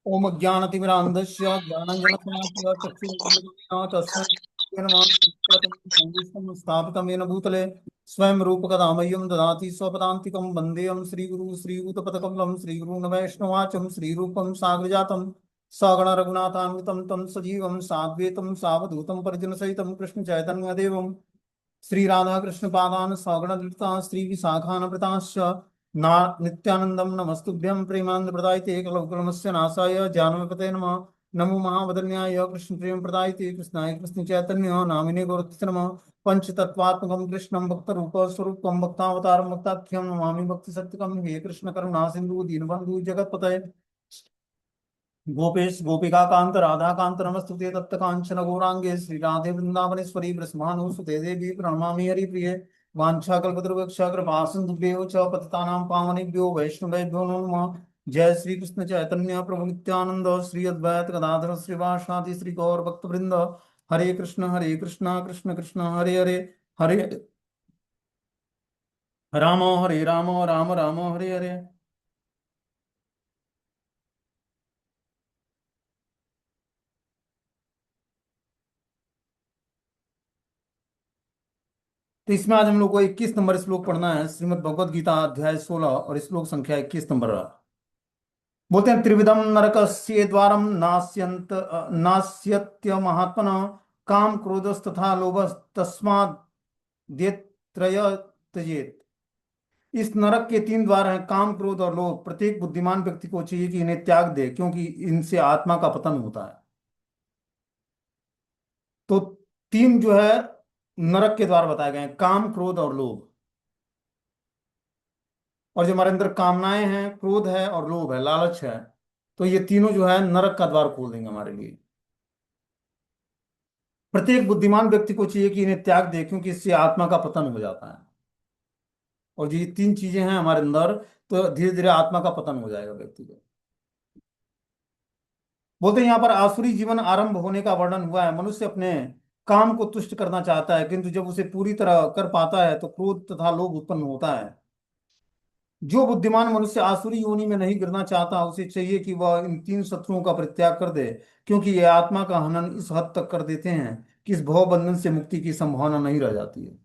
ओम अज्ञानतिमिरान्धस्य ज्ञानाञ्जनशलाकया चक्षुरुन्मीलितं तस्मै श्रीहनुमान् स्थापितं येन भूतले स्वयं रूपकदा मह्यं ददाति स्वपदान्तिकं वन्देऽहं श्रीगुरु श्रीयुतपदकमलं श्रीगुरून् वैष्णवाचं श्रीरूपं साग्रजातं सगण रघुनाथान्वितं तं सजीवं साद्वैतं सावधूतं परिजनसहितं कृष्णचैतन्यदेवं श्री राधा कृष्ण पादान सगणदलिता श्री विशाखानप्रताश्च ना नित्यानंदम नमस्तुभ्यं प्रेमानंद प्रदायते कलौकलमस्य नाशाय जानवपते नमः। नमो महावदन्याय कृष्ण प्रेम प्रदायते कृष्णाय कृष्ण चैतन्य नामिने गौरत्य नमः। पंचतत्वात्मकं कृष्णं भक्त रूप स्वरूपं भक्तावतारं भक्ताख्यं नमामि भक्ति सत्यकं हे कृष्ण करुणा सिंधु दीनबंधु जगतपते गोपेश गोपिका कांत राधा कांत नमस्तुते तप्त कांचन गौरांगे श्री राधे वृंदावनेश्वरी ब्रह्मानुसुते देवी प्रणमामि हरिप्रिये वाञ्छाकल्पतरुभ्यश्च कृपा सिन्धुभ्यो च पतितानां पावनेभ्यो वैष्णवेभ्यो नमो नमः। जय श्री कृष्ण चैतन्य प्रभु नित्यानंद श्री अद्वैत गदाधर श्रीवासादि श्री गौर भक्त वृंद हरे कृष्ण कृष्ण कृष्ण हरे हरे हरे राम राम राम हरे हरे। तो इसमें आज हम लोग को 21 नंबर श्लोक पढ़ना है, श्रीमद् भगवद गीता अध्याय 16 और श्लोक संख्या 21 नंबर। बोलते हैं त्रिविधम नरकस्य द्वारम नास्यत्य महात्मन काम क्रोधस्तथा लोभ तस्माद् त्रय त्यजेत। इस नरक के 3 द्वार हैं, काम क्रोध और लोभ। प्रत्येक बुद्धिमान व्यक्ति को चाहिए कि इन्हें त्याग दे, क्योंकि इनसे आत्मा का पतन होता है। तो 3 जो है नरक के द्वार बताए गए हैं, काम क्रोध और लोभ। और जो हमारे अंदर कामनाएं हैं, क्रोध है और लोभ है, लालच है, तो ये तीनों जो है नरक का द्वार खोल देंगे हमारे लिए। प्रत्येक बुद्धिमान व्यक्ति को चाहिए कि इन्हें त्याग दे, क्योंकि इससे आत्मा का पतन हो जाता है। और जो ये 3 चीजें हैं हमारे अंदर, तो धीरे धीरे आत्मा का पतन हो जाएगा व्यक्ति को। बोलते हैं यहाँ पर आसुरी जीवन आरंभ होने का वर्णन हुआ है। मनुष्य अपने काम को तुष्ट करना चाहता है, किंतु जब उसे पूरी तरह कर पाता है तो क्रोध तथा लोभ उत्पन्न होता है। जो बुद्धिमान मनुष्य आसुरी योनि में नहीं गिरना चाहता, उसे चाहिए कि वह इन 3 शत्रुओं का परित्याग कर दे, क्योंकि ये आत्मा का हनन इस हद तक कर देते हैं कि इस भव बंधन से मुक्ति की संभावना नहीं रह जाती है।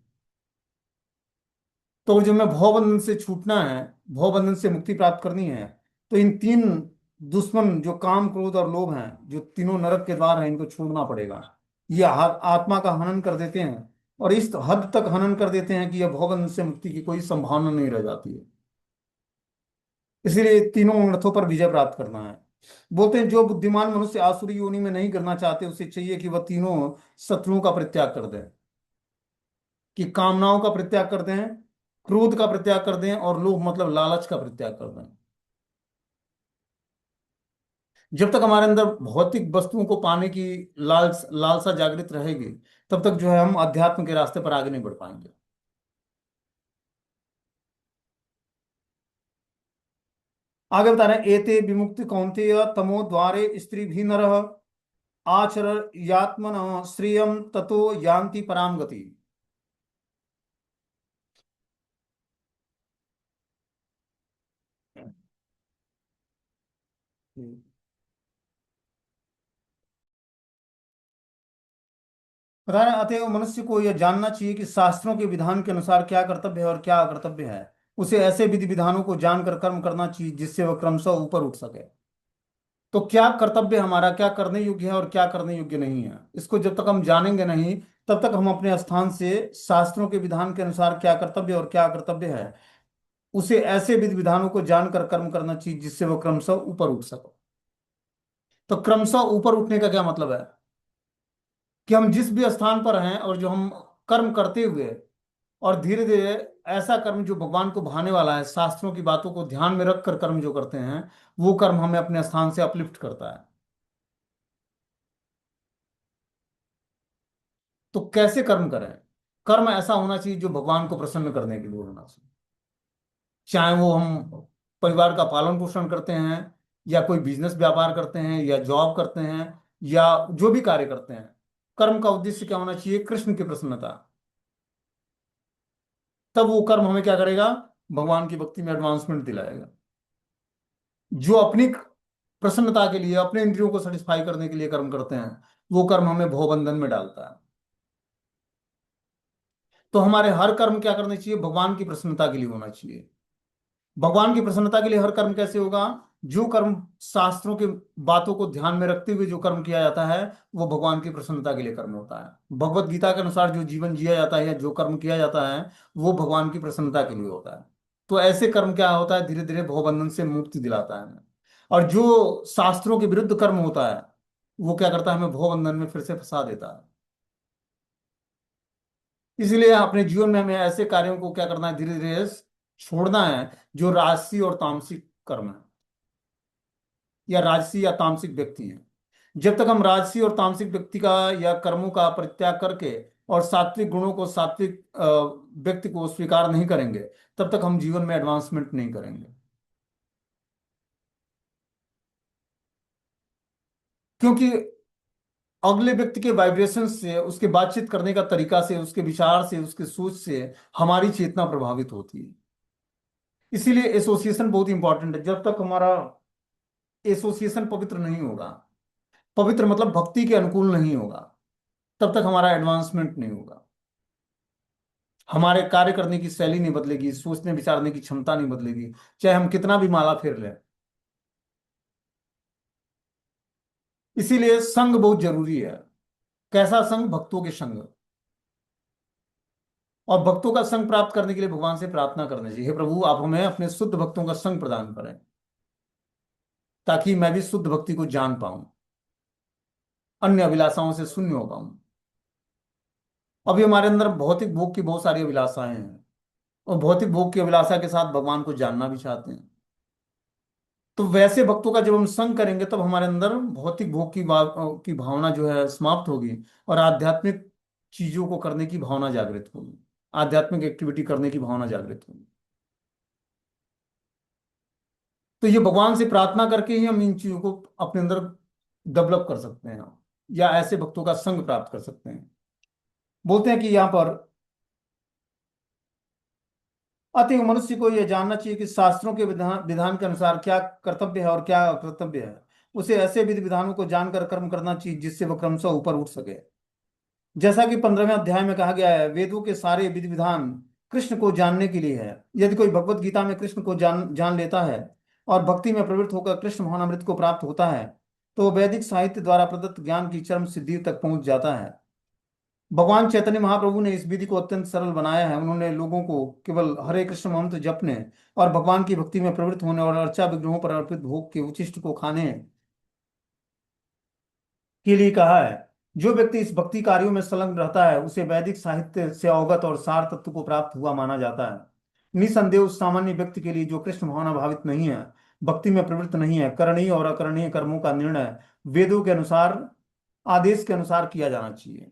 तो जब मैं भव बंधन से छूटना है, भव बंधन से मुक्ति प्राप्त करनी है, तो इन 3 दुश्मन जो काम क्रोध और लोभ हैं, जो तीनों नरक के द्वार हैं, इनको छोड़ना पड़ेगा। ये आत्मा का हनन कर देते हैं, और इस हद तक हनन कर देते हैं कि यह भव बंधन से मुक्ति की कोई संभावना नहीं रह जाती है। इसीलिए तीनों अर्थों पर विजय प्राप्त करना है। बोलते हैं जो बुद्धिमान मनुष्य आसुरी योनि में नहीं करना चाहते, उसे चाहिए कि वह तीनों शत्रुओं का परित्याग कर दें, कि कामनाओं का परित्याग कर दें, क्रोध का परित्याग कर दें, और लोभ मतलब लालच का परित्याग कर दें। जब तक हमारे अंदर भौतिक वस्तुओं को पाने की लालसा जागृत रहेगी, तब तक जो है हम अध्यात्म के रास्ते पर आगे नहीं बढ़ पाएंगे। आगे बता रहे हैं, एते विमुक्ति कौन्तेय तमो द्वारे स्त्री भी नरः आचरयात्मन श्रियम ततो यान्ति पराम गति। प्रधान अतएव मनुष्य को यह जानना चाहिए कि शास्त्रों के विधान के अनुसार क्या कर्तव्य है और क्या अकर्तव्य है। उसे ऐसे विधि विधानों को जानकर कर्म करना चाहिए जिससे वह क्रमशः ऊपर उठ सके। तो क्या कर्तव्य हमारा, क्या करने योग्य है और क्या करने योग्य नहीं है, इसको जब तक हम जानेंगे नहीं, तब तक हम अपने स्थान से शास्त्रों के विधान के अनुसार क्या कर्तव्य और क्या अकर्तव्य है, उसे ऐसे विधि विधानों को जानकर कर्म करना चाहिए जिससे वह क्रमशः ऊपर उठ सके। तो क्रमशः ऊपर उठने का क्या मतलब है, कि हम जिस भी स्थान पर हैं और जो हम कर्म करते हुए, और धीरे धीरे ऐसा कर्म जो भगवान को भाने वाला है, शास्त्रों की बातों को ध्यान में रखकर कर्म जो करते हैं, वो कर्म हमें अपने स्थान से अपलिफ्ट करता है। तो कैसे कर्म करें? कर्म ऐसा होना चाहिए जो भगवान को प्रसन्न करने के लिए होना चाहिए। चाहे वो हम परिवार का पालन पोषण करते हैं, या कोई बिजनेस व्यापार करते हैं, या जॉब करते हैं, या जो भी कार्य करते हैं, कर्म का उद्देश्य क्या होना चाहिए? कृष्ण की प्रसन्नता। तब वो कर्म हमें क्या करेगा? भगवान की भक्ति में एडवांसमेंट दिलाएगा। जो अपनी प्रसन्नता के लिए, अपने इंद्रियों को सेटिस्फाई करने के लिए कर्म करते हैं, वो कर्म हमें भवबंधन में डालता है। तो हमारे हर कर्म क्या करने चाहिए? भगवान की प्रसन्नता के लिए होना चाहिए। भगवान की प्रसन्नता के लिए हर कर्म कैसे होगा? जो कर्म शास्त्रों के बातों को ध्यान में रखते हुए जो कर्म किया जाता है, वो भगवान की प्रसन्नता के लिए कर्म होता है। भगवत गीता के अनुसार जो जीवन जिया जाता है या जो कर्म किया जाता है, वो भगवान की प्रसन्नता के लिए होता है। तो ऐसे कर्म क्या होता है? धीरे धीरे भवबंधन से मुक्ति दिलाता है हमें। और जो शास्त्रों के विरुद्ध कर्म होता है, वो क्या करता है? हमें भवबंधन में फिर से फंसा देता है। इसलिए अपने जीवन में हमें ऐसे कार्यों को क्या करना है? धीरे धीरे छोड़ना है, जो राजसी और तामसिक कर्म है, या राजसी या तामसिक व्यक्ति हैं। जब तक हम राजसी और तामसिक व्यक्ति का या कर्मों का परित्याग करके और सात्विक गुणों को, सात्विक व्यक्ति को स्वीकार नहीं करेंगे, तब तक हम जीवन में एडवांसमेंट नहीं करेंगे। क्योंकि अगले व्यक्ति के वाइब्रेशन से, उसके बातचीत करने का तरीका से, उसके विचार से, उसके सोच से हमारी चेतना प्रभावित होती है। इसीलिए एसोसिएशन बहुत इंपॉर्टेंट है। जब तक हमारा एसोसिएशन पवित्र नहीं होगा, पवित्र मतलब भक्ति के अनुकूल नहीं होगा, तब तक हमारा एडवांसमेंट नहीं होगा। हमारे कार्य करने की शैली नहीं बदलेगी, सोचने विचारने की क्षमता नहीं बदलेगी, चाहे हम कितना भी माला फेर लें। इसीलिए संग बहुत जरूरी है। कैसा संग? भक्तों के संग। और भक्तों का संग प्राप्त करने के लिए भगवान से प्रार्थना करनी चाहिए, हे प्रभु आप हमें अपने शुद्ध भक्तों का संग प्रदान करें, ताकि मैं भी शुद्ध भक्ति को जान पाऊं, अन्य अभिलाषाओं से शून्य हो पाऊं। अभी हमारे अंदर भौतिक भोग की बहुत सारी अभिलाषाएं हैं, और भौतिक भोग की अभिलाषा के साथ भगवान को जानना भी चाहते हैं। तो वैसे भक्तों का जब हम संग करेंगे, तब हमारे अंदर भौतिक भोग की भावना जो है समाप्त होगी, और आध्यात्मिक चीजों को करने की भावना जागृत होगी, आध्यात्मिक एक्टिविटी करने की भावना जागृत होगी। तो ये भगवान से प्रार्थना करके ही हम इन चीजों को अपने अंदर डेवलप कर सकते हैं, या ऐसे भक्तों का संग प्राप्त कर सकते हैं। बोलते हैं कि यहाँ पर अतएव मनुष्य को यह जानना चाहिए कि शास्त्रों के विधान विधान के अनुसार क्या कर्तव्य है और क्या अकर्तव्य है। उसे ऐसे विधि विधानों को जानकर कर्म करना चाहिए जिससे वह क्रमशः ऊपर उठ सके। जैसा कि 15वें अध्याय में कहा गया है, वेदों के सारे विधि विधान कृष्ण को जानने के लिए है। यदि कोई भगवत गीता में कृष्ण को जान जान लेता है और भक्ति में प्रवृत्त होकर कृष्ण महानामृत को प्राप्त होता है, तो वैदिक साहित्य द्वारा प्रदत्त ज्ञान की चरम सिद्धि तक पहुंच जाता है। भगवान चैतन्य महाप्रभु ने इस विधि को अत्यंत सरल बनाया है। उन्होंने लोगों को केवल हरे कृष्ण मंत्र जपने और भगवान की भक्ति में प्रवृत्त होने और अर्चा विग्रहों पर अर्पित भोग के उचिष्ट को खाने के लिए कहा है। जो व्यक्ति इस भक्ति कार्यों में संलग्न रहता है, उसे वैदिक साहित्य से अवगत और सार तत्व को प्राप्त हुआ माना जाता है। निसंदेह उस सामान्य व्यक्ति के लिए जो कृष्ण भावना भावित नहीं है, भक्ति में प्रवृत्त नहीं है, करणीय और अकरणीय कर्मों का निर्णय वेदों के अनुसार, आदेश के अनुसार किया जाना चाहिए।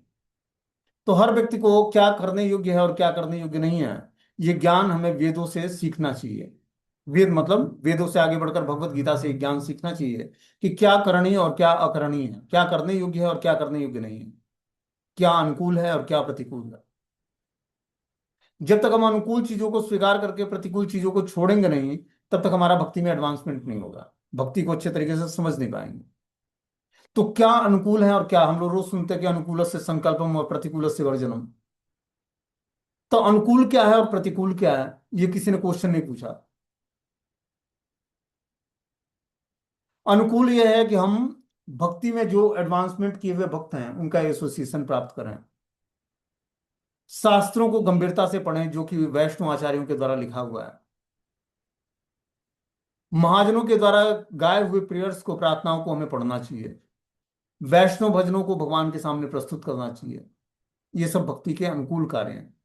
तो हर व्यक्ति को क्या करने योग्य है और क्या करने योग्य नहीं है, ये ज्ञान हमें वेदों से सीखना चाहिए। वेद मतलब वेदों से आगे बढ़कर भगवत गीता से ज्ञान सीखना चाहिए कि क्या करणीय और क्या अकरणीय है, क्या करने योग्य है और क्या करने योग्य नहीं है, क्या अनुकूल है और क्या प्रतिकूल है। जब तक हम अनुकूल चीजों को स्वीकार करके प्रतिकूल चीजों को छोड़ेंगे नहीं, तब तक हमारा भक्ति में एडवांसमेंट नहीं होगा, भक्ति को अच्छे तरीके से समझ नहीं पाएंगे। तो क्या अनुकूल है और क्या, हम लोग रोज सुनते हैं कि अनुकूल से संकल्पम और प्रतिकूल से वर्जनम। तो अनुकूल क्या है और प्रतिकूल क्या है, ये किसी ने क्वेश्चन नहीं पूछा। अनुकूल ये है कि हम भक्ति में जो एडवांसमेंट किए हुए भक्त हैं उनका एसोसिएशन प्राप्त करें, शास्त्रों को गंभीरता से पढ़ें जो कि वैष्णव आचार्यों के द्वारा लिखा हुआ है, महाजनों के द्वारा गाए हुए प्रेयर्स को, प्रार्थनाओं को हमें पढ़ना चाहिए, वैष्णव भजनों को भगवान के सामने प्रस्तुत करना चाहिए। ये सब भक्ति के अनुकूल कार्य हैं।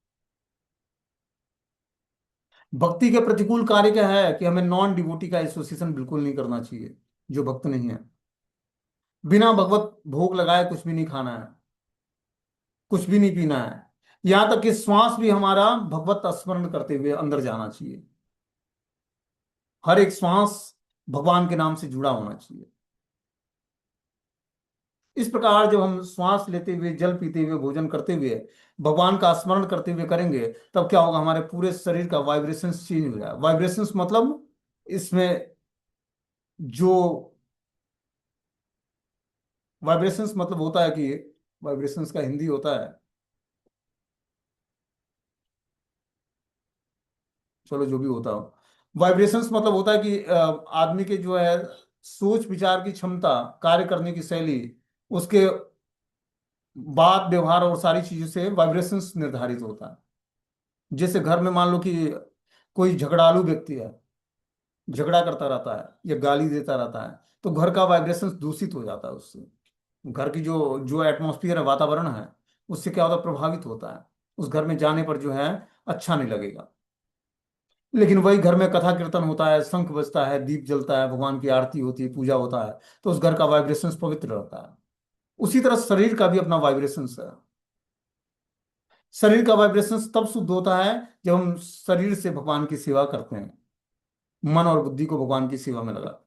भक्ति के प्रतिकूल कार्य क्या है कि हमें नॉन डिवोटी का एसोसिएशन बिल्कुल नहीं करना चाहिए, जो भक्त नहीं है। बिना भगवत भोग लगाए कुछ भी नहीं खाना है, कुछ भी नहीं पीना है, यहां तक कि श्वास भी हमारा भगवत स्मरण करते हुए अंदर जाना चाहिए। हर एक श्वास भगवान के नाम से जुड़ा होना चाहिए। इस प्रकार जब हम श्वास लेते हुए, जल पीते हुए, भोजन करते हुए भगवान का स्मरण करते हुए करेंगे, तब क्या होगा? हमारे पूरे शरीर का वाइब्रेशंस चेंज हो जाएगा। वाइब्रेशंस मतलब इसमें जो वाइब्रेशंस मतलब होता है कि, वाइब्रेशंस का हिंदी होता है, चलो जो भी होता हो, वाइब्रेशंस मतलब होता है कि आदमी के जो है सोच विचार की क्षमता, कार्य करने की शैली, उसके बात व्यवहार और सारी चीजों से वाइब्रेशंस निर्धारित होता है। जैसे घर में मान लो कि कोई झगड़ालू व्यक्ति है, झगड़ा करता रहता है या गाली देता रहता है, तो घर का वाइब्रेशंस दूषित हो जाता है उससे। घर की जो जो एटमॉस्फेयर है, वातावरण है, उससे क्या होता है, प्रभावित होता है। उस घर में जाने पर जो है अच्छा नहीं लगेगा। लेकिन वही घर में कथा कीर्तन होता है, शंख बजता है, दीप जलता है, भगवान की आरती होती है, पूजा होता है, तो उस घर का वाइब्रेशंस पवित्र रहता है। उसी तरह शरीर का भी अपना वाइब्रेशंस है। शरीर का वाइब्रेशंस तब शुद्ध होता है जब हम शरीर से भगवान की सेवा करते हैं, मन और बुद्धि को भगवान की सेवा में लगा,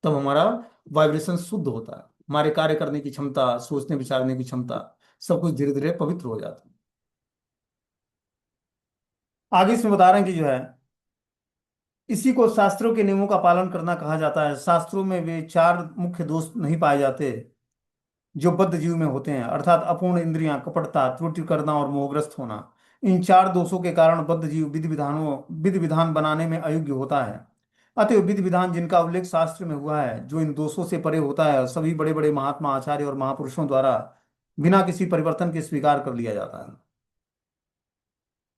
तब हमारा वाइब्रेशन शुद्ध होता है। हमारे कार्य करने की क्षमता, सोचने विचारने की क्षमता, सब कुछ धीरे धीरे पवित्र हो जाता है। आगे इसमें बता रहे हैं कि जो है, इसी को शास्त्रों के नियमों का पालन करना कहा जाता है। शास्त्रों में वे चार मुख्य दोष नहीं पाए जाते जो बद्ध जीव में होते हैं, अर्थात अपूर्ण इंद्रियां, कपटता, त्रुटि करना और मोहग्रस्त होना। इन चार दोषों के कारण बद्ध जीव विधि विधान बनाने में अयोग्य होता है। अतएव विधि विधान जिनका उल्लेख शास्त्र में हुआ है, जो इन दोषों से परे होता है, सभी बड़े बड़े महात्मा, आचार्य और महापुरुषों द्वारा बिना किसी परिवर्तन के स्वीकार कर लिया जाता है।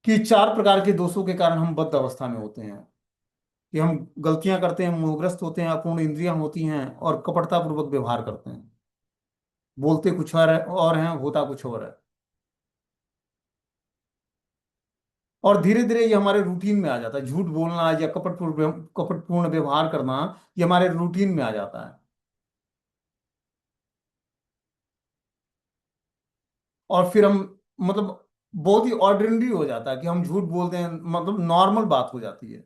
कि चार प्रकार के दोषों के कारण हम बद्ध अवस्था में होते हैं, कि हम गलतियां करते हैं, मोहग्रस्त होते हैं, अपूर्ण इंद्रियां होती हैं और कपटता पूर्वक व्यवहार करते हैं। बोलते कुछ और हैं, होता कुछ और है। और धीरे धीरे ये हमारे रूटीन में आ जाता है, झूठ बोलना या कपटपूर्ण व्यवहार करना, ये हमारे रूटीन में आ जाता है। और फिर हम, मतलब बहुत ही ऑर्डिनरी हो जाता है कि हम झूठ बोलते हैं, मतलब नॉर्मल बात हो जाती है।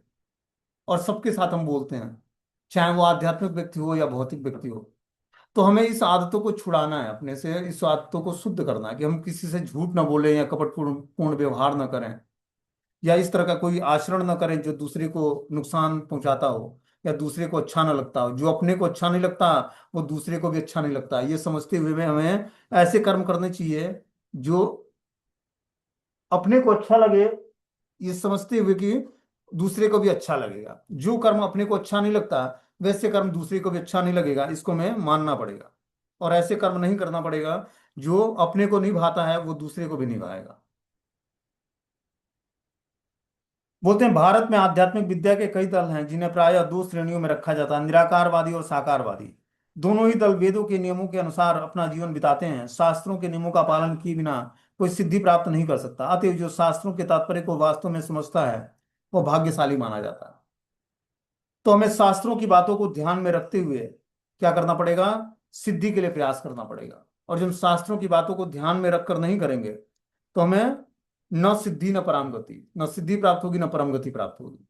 और सबके साथ हम बोलते हैं, चाहे वो आध्यात्मिक व्यक्ति हो या भौतिक व्यक्ति हो। तो हमें इस आदतों को छुड़ाना है अपने से, इस आदतों को शुद्ध करना है कि हम किसी से झूठ ना बोले या कपटपूर्ण पूर्ण व्यवहार ना करें, या इस तरह का कोई आचरण न करें जो दूसरे को नुकसान पहुंचाता हो या दूसरे को अच्छा ना लगता हो। जो अपने को अच्छा नहीं लगता, वो दूसरे को भी अच्छा नहीं लगता, ये समझते हुए में हमें ऐसे कर्म करने चाहिए जो अपने को अच्छा लगे, ये समझते हुए कि दूसरे को भी अच्छा लगेगा। जो कर्म अपने को अच्छा नहीं लगता, वैसे कर्म दूसरे को भी अच्छा नहीं लगेगा, इसको हमें मानना पड़ेगा। और ऐसे कर्म नहीं करना पड़ेगा जो अपने को नहीं भाता है, वो दूसरे को भी नहीं भाएगा। बोलते हैं भारत में आध्यात्मिक विद्या के कई दल हैं जिन्हें प्रायः दो श्रेणियों में रखा जाता है, निराकारवादी और साकारवादी। दोनों ही दल वेदों के नियमों के अनुसार अपना जीवन बिताते हैं। शास्त्रों के नियमों का पालन किए बिना कोई सिद्धि प्राप्त नहीं कर सकता। अतएव जो शास्त्रों के तात्पर्य को वास्तव में समझता है, वो भाग्यशाली माना जाता है। तो हमें शास्त्रों की बातों को ध्यान में रखते हुए क्या करना पड़ेगा, सिद्धि के लिए प्रयास करना पड़ेगा। और जब शास्त्रों की बातों को ध्यान में रखकर नहीं करेंगे, तो हमें न सिद्धि न परम गति, न सिद्धि प्राप्त होगी न परम गति प्राप्त होगी।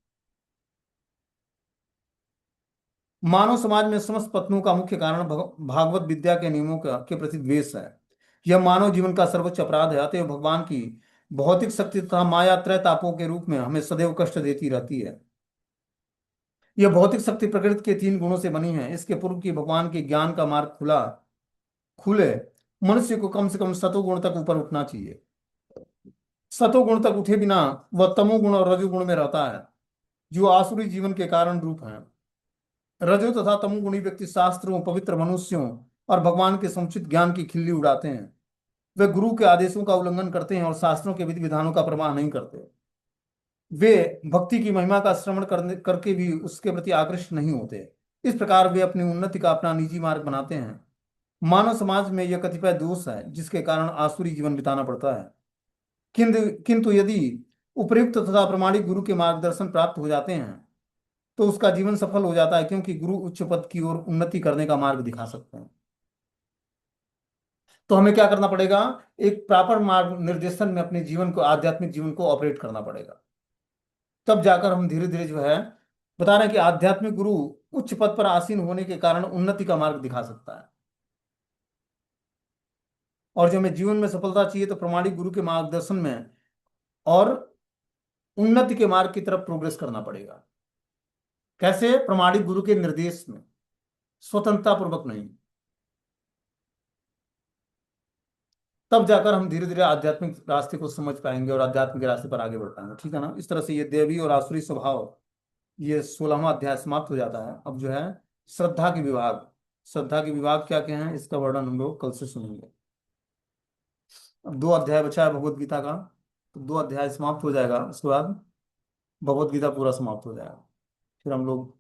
मानव समाज में समस्त पतनों का मुख्य कारण भागवत विद्या के नियमों के प्रति द्वेष है। यह मानव जीवन का सर्वोच्च अपराध है। अतएव भगवान की भौतिक शक्ति तथा माया त्रय तापों के रूप में हमें सदैव कष्ट देती रहती है। यह भौतिक शक्ति प्रकृति के तीन गुणों से बनी है। इसके पूर्व की भगवान के ज्ञान का मार्ग खुले मनुष्य को कम से कम सतोगुण तक ऊपर उठना चाहिए। सतोगुण तक उठे बिना वह तमोगुण और रजोगुण में रहता है, जो आसुरी जीवन के कारण रूप है। रजो तथा तमोगुणी व्यक्ति शास्त्रों, पवित्र मनुष्यों और भगवान के समुचित ज्ञान की खिल्ली उड़ाते हैं। वे गुरु के आदेशों का उल्लंघन करते हैं और शास्त्रों के विधि विधानों का प्रमाण नहीं करते। वे भक्ति की महिमा का श्रवण करने करके भी उसके प्रति आकृष्ट नहीं होते। इस प्रकार वे अपनी उन्नति का अपना निजी मार्ग बनाते हैं। मानव समाज में यह कतिपय दोष है जिसके कारण आसुरी जीवन बिताना पड़ता है। किंतु किंतु यदि उपयुक्त तथा प्रमाणिक गुरु के मार्गदर्शन प्राप्त हो जाते हैं, तो उसका जीवन सफल हो जाता है, क्योंकि गुरु उच्च पद की ओर उन्नति करने का मार्ग दिखा सकते हैं। तो हमें क्या करना पड़ेगा, एक प्रॉपर मार्ग निर्देशन में अपने जीवन को, आध्यात्मिक जीवन को ऑपरेट करना पड़ेगा। तब जाकर हम धीरे धीरे जो है, बता रहे हैं कि आध्यात्मिक गुरु उच्च पद पर आसीन होने के कारण उन्नति का मार्ग दिखा सकता है। और जो हमें जीवन में सफलता चाहिए, तो प्रमाणिक गुरु के मार्गदर्शन में और उन्नति के मार्ग की तरफ प्रोग्रेस करना पड़ेगा। कैसे, प्रमाणिक गुरु के निर्देश में, स्वतंत्रता पूर्वक नहीं। तब जाकर हम धीरे धीरे आध्यात्मिक रास्ते को समझ पाएंगे और आध्यात्मिक रास्ते पर आगे बढ़ पाएंगे। ठीक है ना? इस तरह से ये देवी और आसुरी स्वभाव, ये 16वां अध्याय समाप्त हो जाता है। अब जो है श्रद्धा के विभाग, श्रद्धा के विभाग क्या क्या हैं इसका वर्णन हम लोग कल से सुनेंगे। अब 2 अध्याय बचा है भगवत गीता का, तो 2 अध्याय समाप्त हो जाएगा, उसके बाद भगवत गीता पूरा समाप्त हो जाएगा। फिर हम लोग